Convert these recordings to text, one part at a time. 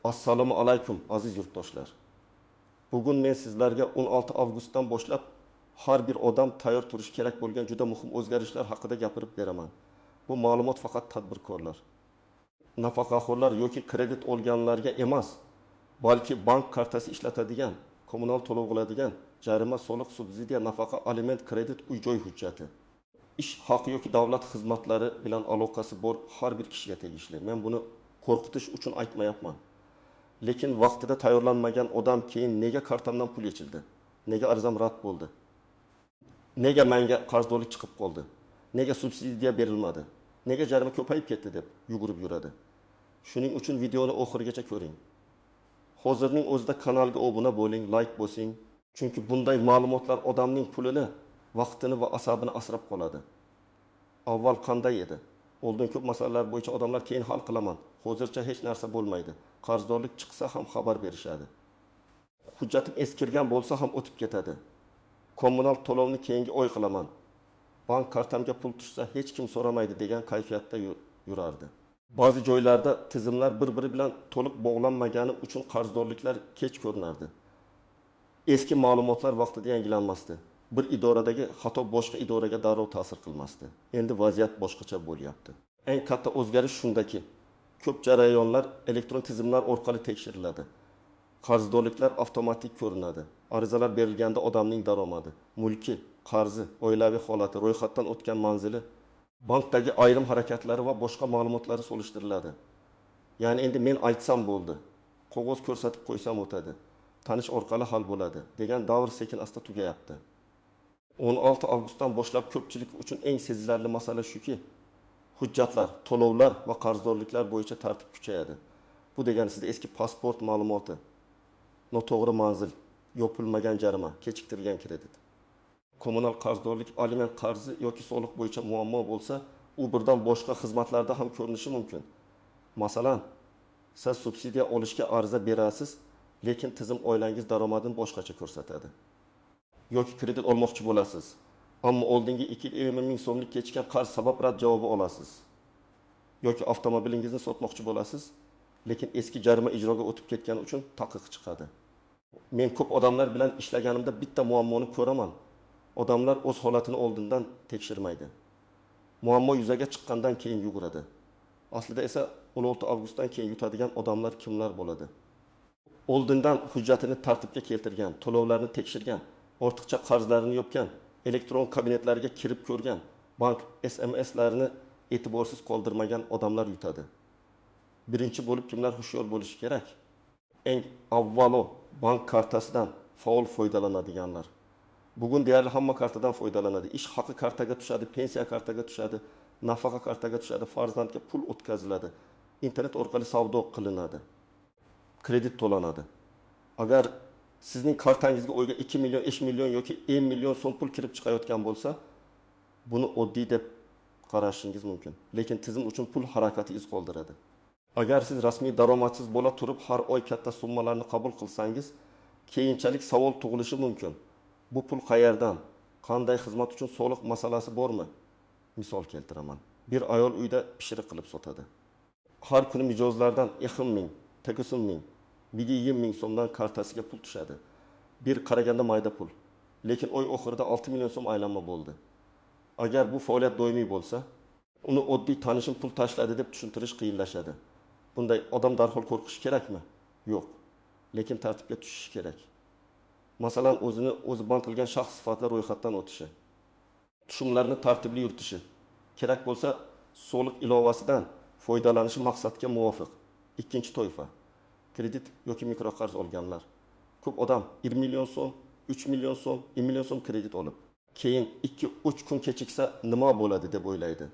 Assalomu alaykum aziz yurtdoshlar. Bugun men sizlarga 16 avgustdan boshlab har bir odam tayyor turishi kerak bo'lgan juda muhim o'zgarishlar haqida gapirib beraman. Bu ma'lumot faqat tadbirkorlar, nafaqaxo'rlar yoki kredit olganlarga emas, balki bank kartasi ishlatadigan, kommunal to'lov qiladigan, jarima, soliq, subsidiya, nafaqa, aliment, kredit, uy-joy hujjati, ish haqi yoki davlat xizmatlari bilan aloqasi bor har bir kishiga tegishli. Men buni qo'rqitish uchun aytmayapman. Lekin vaqtida tayyorlanmagan odam keyin nega kartamdan pul yechildi? Nega arizam rad bo'ldi? Nega menga qarzdorlik chiqib qoldi? Nega subsidiya berilmadi? Nega jarima ko'payib ketdi deb yugurib yuradi. Shuning uchun videoni oxirigacha ko'ring. Hozirning o'zida kanalga obuna bo'ling, like bosing. Chunki bunday ma'lumotlar odamning pulini, vaqtini va asabini asrab qoladi. Avval qanday edi? Oldin ko'p masalalar bo'yicha odamlar keyin hal qilaman. Hozircha hech narsa bo'lmaydi. Qarzdorlik chiqsa ham xabar berishadi. Hujjatim eskirgan bo'lsa ham o'tib ketadi. Kommunal to'lovni keyingi oy qilaman. Bank kartamga pul tushsa hech kim so'ramaydi degan kayfiyatda yurardi. Ba'zi joylarda tizimlar bir-biri bilan to'liq bog'lanmagani uchun qarzdorliklar kech ko'rinardi. Eski ma'lumotlar vaqtida yangilanmasdi. Bir idoradagi xato boshqa idoraga darrov ta'sir qilmasdi. Endi vaziyat boshqacha bo'lyapti. Eng katta o'zgarish shundaki, ko'p jarayonlar elektron tizimlar orqali tekshiriladi. Qarzdorliklar avtomatik ko'rinadi. Arizalar berilganda odamning daromadi, mulki, qarzi, oilaviy holati, ro'yxatdan o'tgan manzili, bankdagi ayrim harakatlari va boshqa ma'lumotlari solishtiriladi. Ya'ni endi men aytsam bo'ldi, qog'oz ko'rsatib qo'ysam o'tadi, tanish orqali hal bo'ladi degan davr sekin asta tugayapti. 16 avgustdan boshlab ko'pchilik uchun eng sezilarli masala shuki, hujjatlar, to'lovlar va qarzdorliklar bo'yicha tartib kuchayadi. Bu degani sizda eski pasport ma'lumoti, noto'g'ri manzil, yopilmagan jarima, kechiktirilgan kredit, kommunal qarzdorlik, aliment qarzi yoki soliq bo'yicha muammo bo'lsa, u birdan boshqa xizmatlarda ham ko'rinishi mumkin. Masalan, siz subsidiya olishga ariza berasiz, lekin tizim oilangiz daromadini boshqacha ko'rsatadi. Yoki kredit olmoqchi bo'lasiz, ammo oldingi 220 ming so'mlik kechikkan qarz sabab rad javobi olasiz. Yoki avtomobilingizni sotmoqchi bo'lasiz, lekin eski jarima ijroga o'tib ketgani uchun taqiq chiqadi. Men ko'p odamlar bilan ishlaganimda bitta muammoni ko'raman. Odamlar o'z holatini oldindan tekshirmaydi. Muammo yuzaga chiqqandan keyin yuguradi. Aslida esa 16 avgustdan keyin yutadigan odamlar kimlar bo'ladi? Oldindan hujjatini tartibga keltirgan, to'lovlarni tekshirgan, ortiqcha qarzlarini yopgan, elektron kabinetlarga kirib ko'rgan, bank SMS'larini e'tiborsiz qoldirmagan odamlar yutadi. Birinchi bo'lib kimlar hushyor bo'lishi kerak? Eng avvalo bank kartasidan faol foydalanadiganlar. Bugun deyarli hamma kartadan foydalanadi. Ish haqi kartaga tushadi, pensiya kartaga tushadi, nafaqa kartaga tushadi, farzandga pul o'tkaziladi, internet orqali savdo qilinadi, kredit to'lanadi. Agar sizning kartangizga oyga 2 million, 3 million yoki 1 million so'm pul kirib chiqayotgan bo'lsa, buni oddiy deb qarashingiz mumkin. Lekin tizim uchun pul harakati iz qoldiradi. Agar siz rasmiy daromadsiz bo'la turib har oy katta summalarni qabul qilsangiz, keyinchalik savol tug'ilishi mumkin. Bu pul qayerdan? Qanday xizmat uchun soliq masalasi bormi? Misol keltiraman. Bir ayol uyda pishiriq qilib sotadi. Har kuni mijozlardan 20 ming, 80 ming, 20 ming so'mdan kartasiga pul tushadi. Bir qaraganda mayda pul. Lekin oy oxirida 6 million so'm aylanma bo'ldi. Agar bu faoliyat doimiy bo'lsa, uni oddiy tanishim pul tashladi deb tushuntirish qiyinlashadi. Bunday odam darhol qo'rqishi kerakmi? Yo'q. Lekin tartibga tushishi kerak. Masalan, o'zi band qilgan shaxs sifatida ro'yxatdan o'tishi, tushumlarni tartibli yuritishi, kerak bo'lsa soliq ilovasidan foydalanishi maqsadga muvofiq. Ikkinchi toifa, kredit yoki mikroqarz olganlar. Ko'p odam 20 million so'm, 3 million so'm, 1 million so'm kredit olib, keyin 2-3 kun kechiksa nima bo'ladi deb o'ylaydi.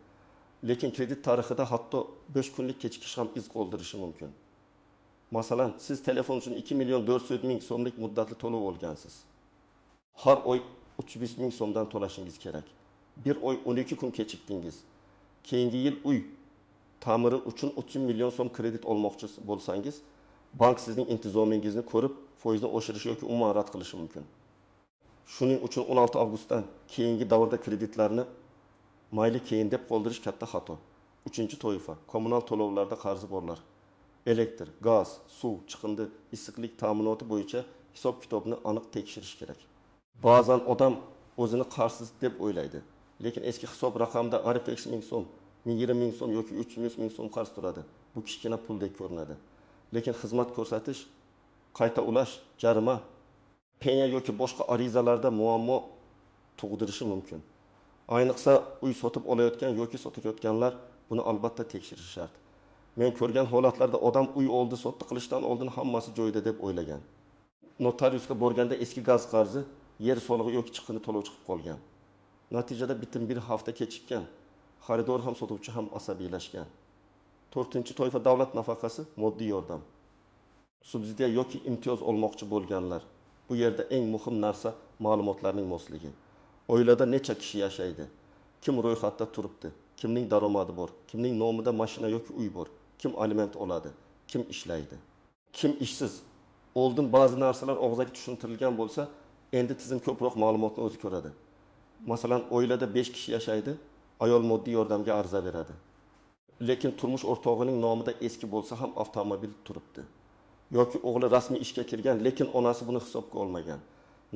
Lekin kredit tarixida hatto 5 kunlik kechikish ham iz qoldirishi mumkin. Masalan, siz telefon uchun 2 million 400 ming so'mlik muddatli to'lov olgansiz. Har oy 300 ming so'mdan to'lashingiz kerak. Bir oy 12 kun kechikdingiz. Keyingi yil uy ta'miri uchun 30 million so'm kredit olmoqchi bo'lsangiz, bank sizning intizomingizni ko'rib, foizni oshirish yoki umuman rad qilishi mumkin. Shuning uchun 16 avgustdan keyingi davrda kreditlarni mayli keyin deb qoldirish katta xato. Uchinchi toifa, kommunal to'lovlarda qarzi borlar. elektr, gaz, suv, chiqindi, issiqlik ta'minoti bo'yicha hisob-kitobni aniq tekshirish kerak. Ba'zan odam o'zini qarsiz deb o'ylaydi, lekin eski hisob raqamida 40 ming so'm, 120 ming so'm yoki 300 ming so'm qarz turadi. Bu kichkina puldek ko'rinadi. Lekin xizmat ko'rsatish, qayta ulash, jarima, penya yoki boshqa arizalarda muammo tug'dirishi mumkin. Ayniqsa uy sotib olayotgan yoki sotayotganlar buni albatta tekshirish shart. Men ko'rgan holatlarda odam uy oldi sotdi qilishdan oldin hammasi joyida deb o'ylagan. Notariusga borganda eski gaz qarzi, yer solig'i yoki chiqindi to'lovchi chiqib qolgan. Natijada bitim bir hafta kechikkan. Xaridor ham sotuvchi ham asabiylashgan. 4-toifa davlat nafaqasi, moddiy yordam. Subsidiya yoki imtiyoz olmoqchi bo'lganlar. Bu yerda eng muhim narsa ma'lumotlarning mosligi. Oilada necha kishi yashaydi? Kim ro'yxatda turibdi? Kimning daromadi bor? Kimning nomida mashina yoki uy bor? Kim aliment oladi? Kim ishlaydi? Kim ishsiz? Oldin ba'zi narsalar og'zaga tushuntirilgan bo'lsa, endi tizim ko'proq ma'lumotni o'zi ko'radi. Masalan, oilada 5 kishi yashaydi, ayol moddiy yordamga ariza beradi. Lekin turmush o'rtog'ining nomida eski bo'lsa ham avtomobil turibdi. Yoki o'g'li rasmiy ishga kirgan, lekin onasi buni hisobga olmagan.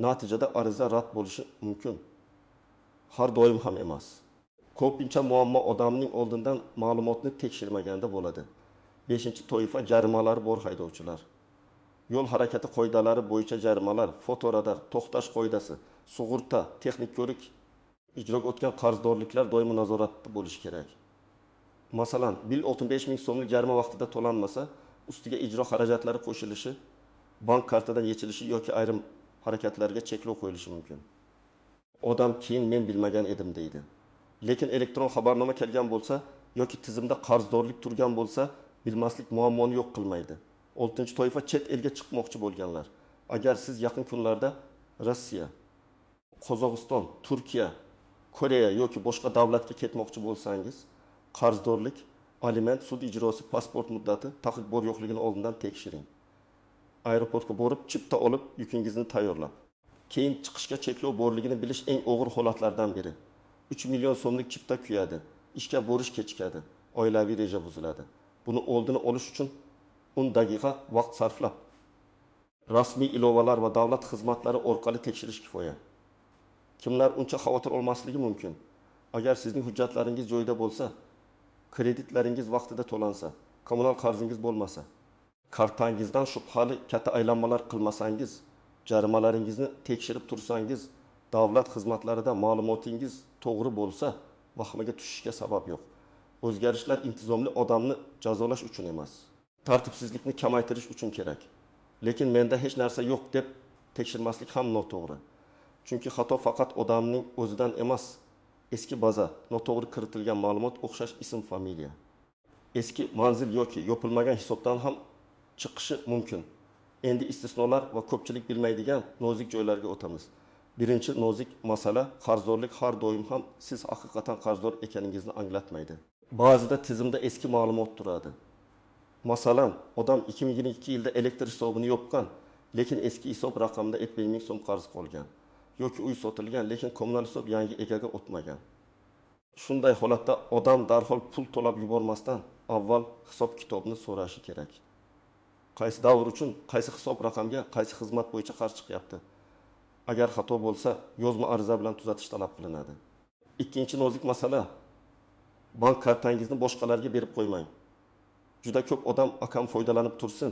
Natijada ariza rad bo'lishi mumkin. Har doim ham emas. Ko'pincha muammo odamning oldindan ma'lumotni tekshirmaganda bo'ladi. 5-toifa jarimalari bor haydovchilar. Yo'l harakati qoidalari bo'yicha jarimalar, fotoradar, to'xtash qoidasi, sug'urta, texnik ko'rik ijroga o'tgan qarzdorliklar doimo nazoratda bo'lishi kerak. Masalan, 35 ming so'mlik jarima vaqtida to'lanmasa, ustiga ijro xarajatlari qo'shilishi, bank kartadan yechilishi yoki ayrim harakatlarga cheklov qo'yilishi mumkin. Odam keyin men bilmagan edim deydi. Lekin elektron xabarnoma kelgan bo'lsa yoki tizimda qarzdorlik turgan bo'lsa, bilmaslik muammoni yo'q qilmaydi. 6-toifa chet elga chiqmoqchi bo'lganlar. Agar siz yaqin kunlarda Rossiya, Qozog'iston, Turkiya, Koreya yoki boshqa davlatga ketmoqchi bo'lsangiz, qarzdorlik, aliment, sud ijrosi, pasport muddati, taqiq bor yo'qligini oldindan tekshiring. Aeroportga borib, chipta olib, yukingizni tayyorlab. Keyin chiqishga cheklov borligini bilish eng og'ir holatlardan biri. 3 million so'mlik chipta kuyadi, ishga borish kechikadi, oilaviy reja buziladi. Buni oldini olish uchun 10 daqiqa vaqt sarflab, rasmiy ilovalar va davlat xizmatlari orqali tekshirish kifoya. Kimlar uncha xavotir olmasligi mumkin? Agar sizning hujjatlaringiz joyida bo'lsa, kreditlaringiz vaqtida to'lansa, kommunal qarzingiz bo'lmasa, kartangizdan shubhali katta aylanmalar qilmasangiz, jarimalaringizni tekshirib tursangiz, davlat xizmatlarida ma'lumotingiz to'g'ri bo'lsa, vahmaga tushishga sabab yo'q. O'zgarishlar intizomli odamni jazolash uchun emas, tartibsizlikni kamaytirish uchun kerak. Lekin menda hech narsa yo'q deb tekshirmaslik ham noto'g'ri. Chunki xato faqat odamning o'zidan emas, eski baza, noto'g'ri kiritilgan ma'lumot, o'xshash ism, familiya, eski manzil yoki yopilmagan hisobdan ham chiqishi mumkin. Endi istisnolar va ko'pchilik bilmaydigan nozik joylarga o'tamiz. Birinchi nozik masala, qarzdorlik har doim ham siz haqiqatan qarzdor ekaningizni anglatmaydi. Ba'zida tizimda eski ma'lumot turadi. Masalan, odam 2022 yilda elektr hisobini yopgan, lekin eski hisob raqamida 70 ming so'm qarz qolgan. Yoki uy sotilgan, lekin kommunal hisob yangi egaga o'tmagan. Shunday holatda odam darhol pul to'lab yubormasdan avval hisob-kitobni so'rashi kerak. Qaysi davr uchun qaysi hisob raqamga qaysi xizmat bo'yicha qarz chiqyapti? Agar xato bo'lsa, yozma ariza bilan tuzatish talab qilinadi. Ikkinchi nozik masala, bank kartangizni boshqalarga berib qo'ymang. Juda ko'p odam akam foydalanib tursin,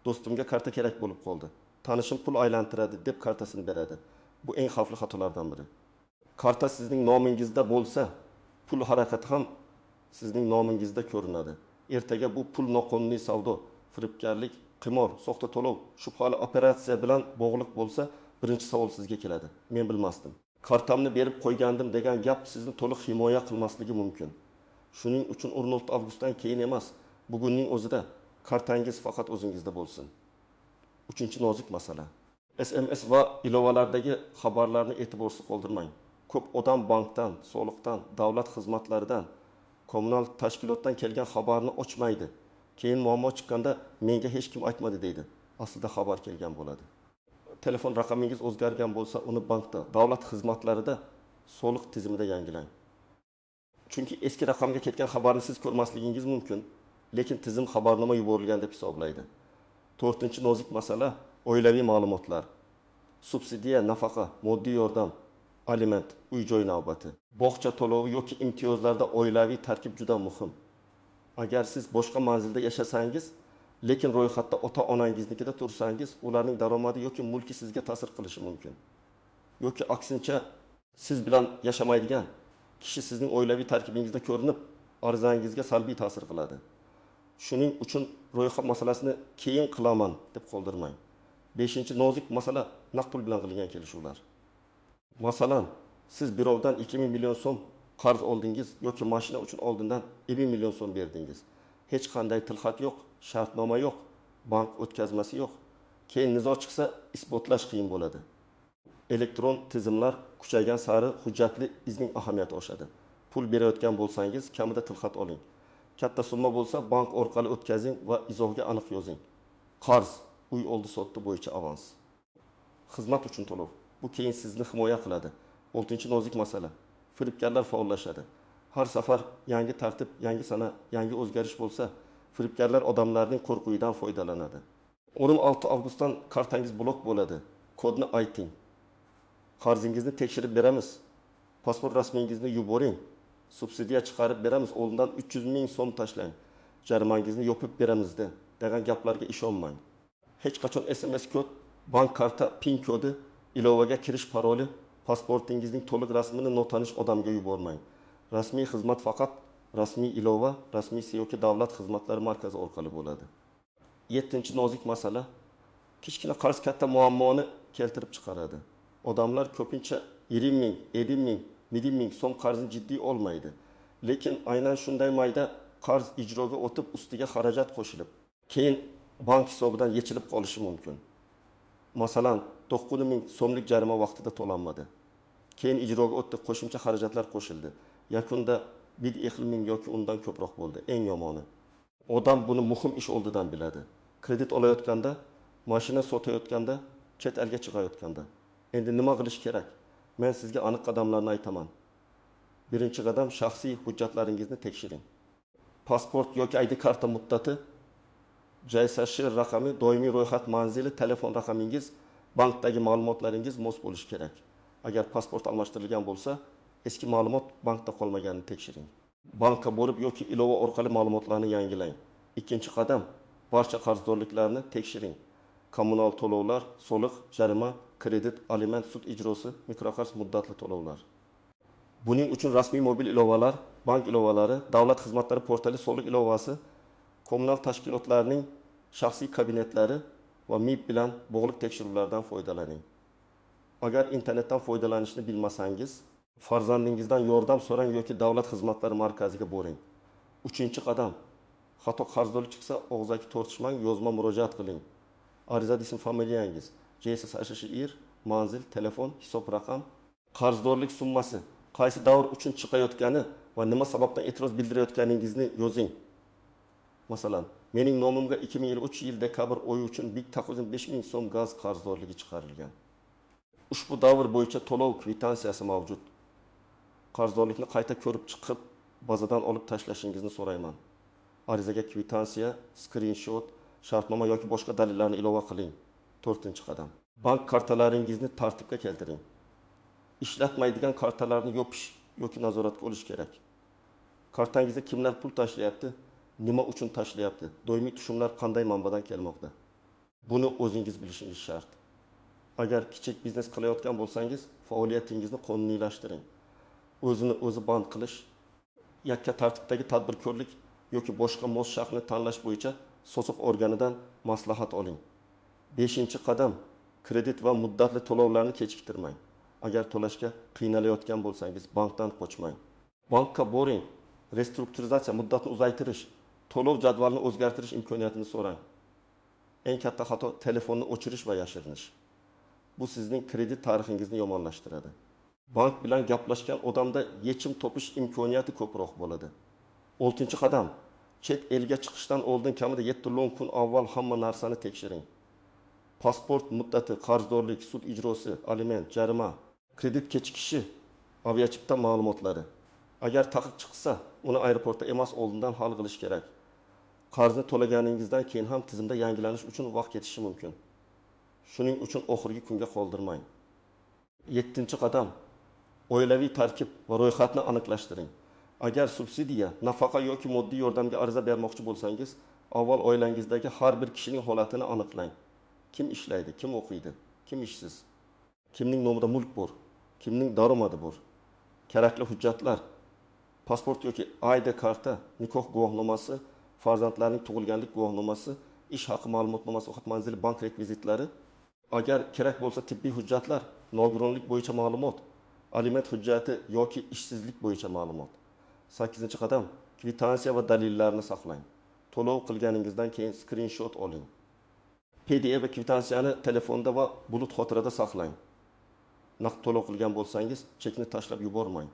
do'stimga karta kerak bo'lib qoldi, tanishim pul aylantiradi deb kartasini beradi. Bu eng xavfli xatolardan biri. Karta sizning nomingizda bo'lsa, pul harakati ham sizning nomingizda ko'rinadi. Ertaga bu pul noqonuniy savdo, firibgarlik, qimor, soxta to'lov, shubhali operatsiya bilan bog'liq bo'lsa, birinchi savol sizga keladi. Men bilmasdim. Kartamni berib qo'ygandim degan gap sizni to'liq himoya qilmasligi mumkin. Shuning uchun 16 avgustdan keyin emas, bugunning o'zida kartangiz faqat o'zingizda bo'lsin. Uchinchi nozik masala. SMS va ilovalardagi xabarlarni e'tiborsiz qoldirmang. Ko'p odam bankdan, soliqdan, davlat xizmatlaridan, kommunal tashkilotdan kelgan xabarni ochmaydi. Keyin muammo chiqqanda menga hech kim aytmadi deydi. Aslida xabar kelgan bo'ladi. Telefon raqamingiz o'zgargan bo'lsa, uni bankda, davlat xizmatlarida, soliq tizimida yangilang. Chunki eski raqamga ketgan xabarni siz ko'rmasligingiz mumkin, lekin tizim xabarnoma yuborilgan deb hisoblaydi. 4-chi nozik masala oilaviy ma'lumotlar. Subsidiya, nafaqa, moddiy yordam, aliment, uy-joy navbati. Bog'cha to'lovi yoki imtiyozlarda oilaviy tarkib juda muhim. Agar siz boshqa manzilda yashasangiz, lekin ro'yxatda ota-onangiznikida tursangiz, ularning daromadi yoki mulki sizga ta'sir qilishi mumkin. Yoki aksincha, siz bilan yashamaydigan kishi sizning oilaviy tarkibingizda ko'rinib, arizangizga salbiy ta'sir qiladi. Shuning uchun ro'yxat masalasini keyin qilaman deb qoldirmang. 5-chi nozik masala naqd pul bilan qilingan kelishuvlar. Masalan, siz birovdan 2000 million so'm qarz oldingiz yoki mashina uchun oldindan 20 million so'm berdingiz. Hech qanday tilxat yo'q, shartnoma yo'q, bank o'tkazmasi yo'q. Keyin nizo chiqsa, isbotlash qiyin bo'ladi. Elektron tizimlar kuchaygan sari hujjatli izning ahamiyati oshadi. Pul berayotgan bo'lsangiz, kamida tilxat oling. Katta summa bo'lsa, bank orqali o'tkazing va izohga aniq yozing. Qarz, uy oldi sotdi bo'yicha avans. Xizmat uchun to'lov. Bu keyin sizni himoya qiladi. 6-chi nozik masala. Firibgarlar faollashadi. Har safar yangi tartib, yangi sana, yangi o'zgarish bo'lsa, firibgarlar odamlarning qo'rquvidan foydalanadi. 16 avgustdan kartangiz blok bo'ladi. Kodni ayting. Qarzingizni tekshirib beramiz. Pasport rasmingizni yuboring. Subsidiya chiqarib beramiz. Oldindan 300 ming so'm tashlang. Jarimangizni yopib beramiz degan gaplarga ishonmang. Hech qachon SMS kod, bank karta PIN kodi, ilovaga kirish paroli, pasportingizning to'liq rasmini notanish odamga yubormang. Rasmiy xizmat faqat rasmiy ilova, rasmiy yoki davlat xizmatlari markazi orqali bo'ladi. 7-chi nozik masala kichkina qarz katta muammoni keltirib chiqaradi. Odamlar ko'pincha 20 ming, 50 ming, 1 ming so'm qarzni jiddiy olmaydi. Lekin aynan shunday mayda qarz ijroga o'tib, ustiga xarajat qo'shilib, keyin bank hisobidan yechilib qolishi mumkin. Masalan, 9 ming so'mlik jarima vaqtida to'lanmadi. Keyin ijroga o'tdi, qo'shimcha xarajatlar qo'shildi. Yakunda 1 ming yoki undan ko'proq bo'ldi. Eng yomoni. Odam buni muhim ish oldidan biladi. Kredit olayotganda, mashina sotayotganda, chet elga chiqayotganda. Endi nima qilish kerak? Men sizga aniq qadamlarni aytaman. Birinchi qadam shaxsiy hujjatlaringizni tekshiring. Pasport yoki ID karta muddati, JSH raqami, doimiy ro'yxat manzili, telefon raqamingiz, bankdagi ma'lumotlaringiz mos bo'lishi kerak. Agar pasport almashtirilgan bo'lsa, eski ma'lumot bankda qolmaganini tekshiring. Bankka borib yoki ilova orqali ma'lumotlarni yangilang. Ikkinchi qadam, barcha qarzdorliklarni tekshiring. Kommunal to'lovlar, soliq, jarima, kredit, aliment, sud ijrosi, mikroqarz muddatli to'lovlar. Buning uchun rasmiy mobil ilovalar, bank ilovalari, davlat xizmatlari portali, soliq ilovasi, kommunal tashkilotlarning shaxsiy kabinetlari va MIB bilan bog'liq tekshiruvlardan foydalaning. Agar internetdan foydalanishni bilmasangiz, farzandingizdan yordam so'rang yoki davlat xizmatlari markaziga boring. 3-chi qadam, xato qarzdorlik chiqsa, og'zaki tortishmang, yozma murojaat qiling. Arizada ism familiyangiz, JSSHIR, manzil, telefon, hisob raqam, qarzdorlik summasi, qaysi davr uchun chiqayotgani va nima sababdan e'tiroz bildirayotganingizni yozing. Masalan, mening nomimga 2003 yil dekabr oyi uchun 1,5 ming so'm gaz qarzdorligi chiqarilgan. Ushbu davr bo'yicha to'lov kvitansiyasi mavjud. Qarzdorlikni qayta ko'rib chiqib, bazadan olib tashlashingizni so'rayman. Arizaga kvitansiya, screenshot, shartnoma yoki boshqa dalillarni ilova qiling. 4-qadam. Bank kartalaringizni tartibga keltiring. Ishlatmaydigan kartalarni yopish yoki nazoratga olish kerak. Kartangizda kimlar pul tashlayapti, nima uchun tashlayapti, doimiy tushumlar qanday manbadan kelmoqda. Buni o'zingiz bilishingiz shart. Agar kichik biznes qilayotgan bo'lsangiz, faoliyatingizni qonuniylashtiring. O'zini o'zi band qilish, yakka tartibdagi tadbirkorlik yoki boshqa mos shaxsni tanlash bo'yicha so'siq organidan maslahat oling. 5-qadam, kredit va muddatli to'lovlarni kechiktirmang. Agar to'lashga qiynalayotgan bo'lsangiz, bankdan qochmang. Bankka boring, restrukturizatsiya muddatini uzaytirish, to'lov jadvalini o'zgartirish imkoniyatini so'rang. Eng katta xato telefonni o'chirish va yashirinish. Bu sizning kredit tarixingizni yomonlashtiradi. Bank bilan gaplashgan odamda yechim topish imkoniyati ko'proq bo'ladi. 6-qadam, chet elga chiqishdan oldin kamida 7-10 kun avval hamma narsani tekshiring. Pasport muddati, qarzdorlik, sud ijrosi, aliment, jarima, kredit kechikishi, aviachipta ma'lumotlari. Agar taqiq chiqsa, uni aeroportda emas, oldindan hal qilish kerak. Qarzni to'laganingizdan keyin ham tizimda yangilanish uchun vaqt ketishi mumkin. Shuning uchun oxirgi kunga qoldirmang. 7-qadam oilaviy tarkib va ro'yxatni aniqlashtiring. Agar subsidiya, nafaqa yoki moddiy yordamga ariza bermoqchi bo'lsangiz, avval oilangizdagi har bir kishining holatini aniqlang. Kim ishlaydi, kim o'qiydi, kim ishsiz, kimning nomida mulk bor, kimning daromadi bor. Kerakli hujjatlar: pasport yoki ID karta, nikoh guvohnomasi, farzandlarning tug'ilganlik guvohnomasi, ish haqi ma'lumotnomasi, faqat manzili bank rekvizitlari. Agar kerak bo'lsa tibbiy hujjatlar, nogironlik bo'yicha ma'lumot, aliment hujjati yoki ishsizlik bo'yicha ma'lumot. 8-qadam kvitansiya va dalillarni saqlang. To'lov qilganingizdan keyin skrinshot oling. PDF va kvitansiyani telefonda va bulut xotirada saqlang. Naqd to'lov qilgan bo'lsangiz, chekni tashlab yubormang.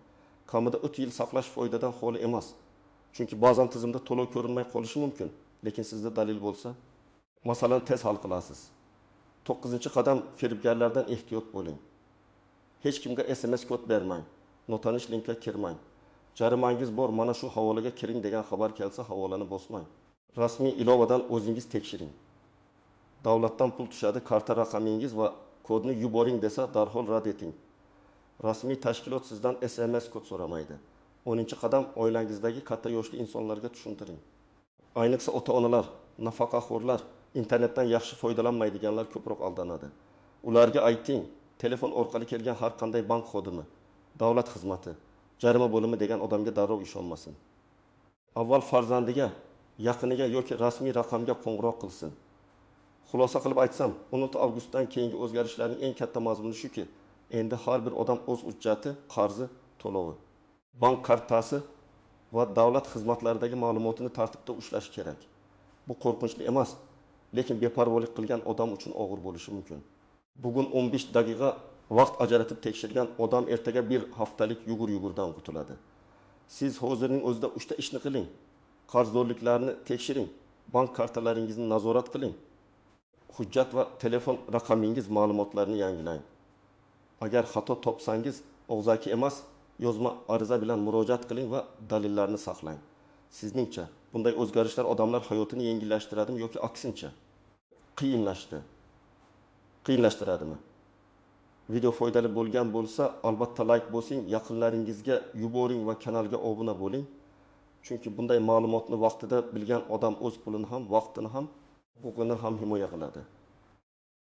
Kamida 3 yil saqlash foydadan xoli emas. Chunki ba'zan tizimda to'lov ko'rinmay qolishi mumkin, lekin sizda dalil bo'lsa, masalani tez hal qilasiz. 9-qadam firibgarlardan ehtiyot bo'ling. Hech kimga SMS kod bermang. Notanish linkka kirmang. Jarimangiz bor, mana shu havolaga kiring degan xabar kelsa, havolani bosmang. Rasmiy ilovadan o'zingiz tekshiring. Davlatdan pul tushadi, karta raqamingiz va kodni yuboring desa, darhol rad eting. Rasmiy tashkilot sizdan SMS kod so'ramaydi. 10-qadam oilangizdagi katta yoshli insonlarga tushuntiring. Ayniqsa ota-onalar, nafaqaxo'rlar, internetdan yaxshi foydalanmaydiganlar ko'proq aldanadi. Ularga ayting, telefon orqali kelgan har qanday bank xodimi, davlat xizmati, jarima bo'limi degan odamga darrov ishonmasin. Avval farzandiga, yaqiniga yoki rasmiy raqamga qo'ng'iroq qilsin. Xulosa qilib aytsam, 10 avgustdan keyingi o'zgarishlarning eng katta mazmuni shuki, endi har bir odam o'z hujjati, qarzi, to'lovi, bank kartasi va davlat xizmatlaridagi ma'lumotini tartibda ushlash kerak. Bu qo'rqinchli emas, lekin beparvolik qilgan odam uchun og'ir bo'lishi mumkin. Bugun 15 daqiqa vaqt ajratib tekshirgan odam ertaga bir haftalik yugur-yugurdan qutuladi. Siz hozirning o'zida 3 ta ishni qiling. Qarzdorliklarni tekshiring, bank kartalaringizni nazorat qiling. Hujjat va telefon raqamingiz ma'lumotlarini yangilang. Agar xato topsangiz, og'zaki emas, yozma ariza bilan murojaat qiling va dalillarni saqlang. Sizningcha bunday o'zgarishlar odamlar hayotini yengillashtiradimi yoki aksincha qiyinlashtiradimi? Video foydali bo'lgan bo'lsa, albatta like bosing, yaqinlaringizga yuboring va kanalga obuna bo'ling. Chunki bunday ma'lumotni vaqtida bilgan odam o'z pulini ham, vaqtini ham, huquqini ham himoya qiladi.